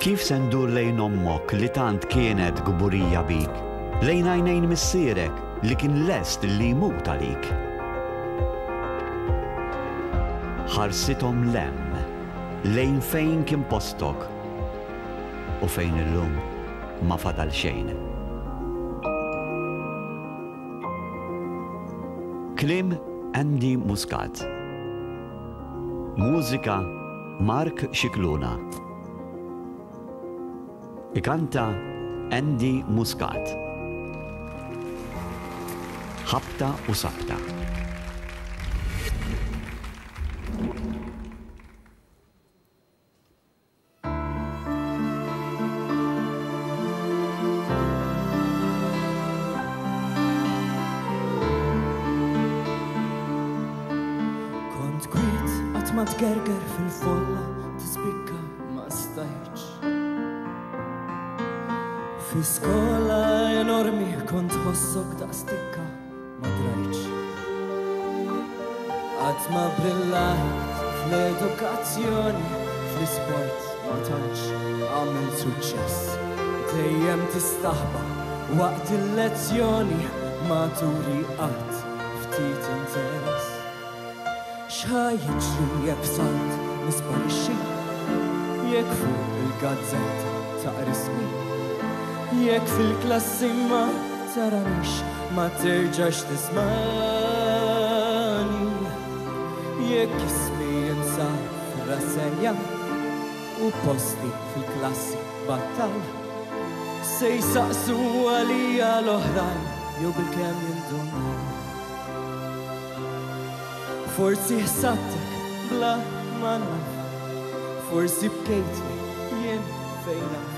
Kif se ndur lejn ommok li tant kienet gburija bik, lejn għajnejn missierek li kien lest li jmut għalik. Ħarsitom lemm lejn fejn kien postok u fejn illum ma fadal xejn. Klim Andy Muscat. Mużika Mark Xikluna. Ikanta Andy Muscat. Ħabta u sabta. Kont kwit qatt ma tgerger fil-folla tispikka ma stajtx. Fi skola enormi kont ħossok daqstikka ma drajtx. Qatt ma brillant fl-edukazzjoni, fl-isport ma tantx għamil suċċess. Dejjem tistaħba waqt il-lezzjoni ma turi qatt ftit interess. X'ħajjiġri jekk salt nisparixxi, jekk fuq il-gazzetta taqra ismi, jekk fil-klassi ma taranix ma terġax tismani, jekk ismi jinsab fir-rassenja u posti fil-klassi battal, se jsaqsu għalija l-oħrajn jew bil-kemm jindunna. Forsi ħsattek bla ma naf, forsi bkejtni jien fejn naf.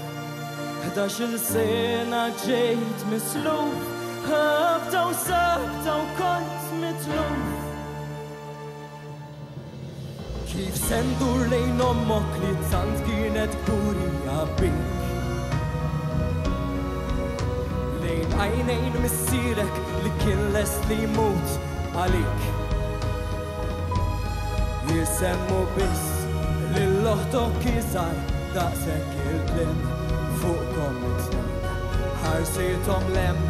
11 sena ġejt misluf, ħabta u sabta u kont mitluf. Kif se ndur lejn ommok li tant kienet gburija bik, lejn għajnejn missierek li kien lest li jmut għalik. Jisemmu biss lill-oħtok iżgħar daqshekk il-klim fuqkom it-tnejn. Ħarsithom lemm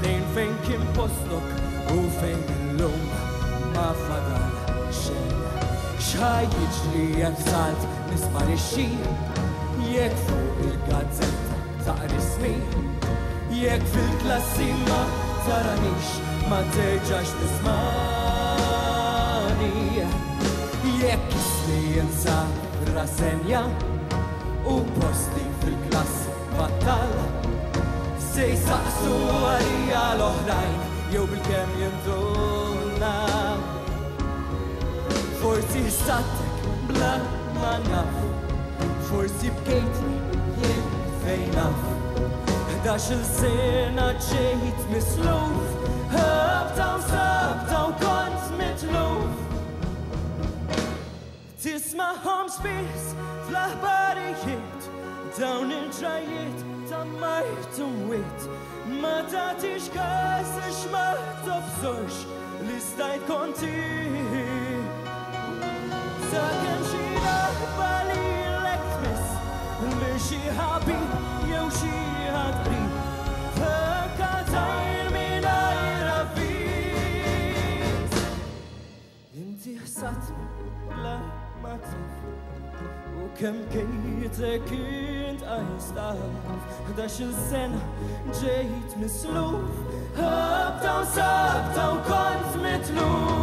lejn fejn kien postok u fejn illum ma fadal xejn. X'ħajjiġri jekk salt nisparixxi, jekk fuq il-gazzetta taqra ismi, jekk fil-klassi ma taranix ma terġax tismani, jekk ismi jinsab fir-rassenja u posti fil-klassi battal, se jsaqsu għalija l-oħrajn jew bil-kemm jindunna. Forsi ħsattek bla ma naf, forsi bkejtni jien fejn naf. 11 sena ġejt misluf, ħabta u sabta u kont mitluf. Tisma'hom spiss fl-aħbarijiet, dawn il-ġrajiet ta' mart u wiet, ma tagħtix każ għax ma tobżorx li stajt konti. Sakemm xi naħba lilek tmiss minn xi ħabib jew xi ħadd qrib, f'katajr mingħajr avviż. Inti ħsatni bla ma taf u kemm kejtek int għajstaf. 11 sena ġejt misluf, ħabta u sabta u kont mitluf.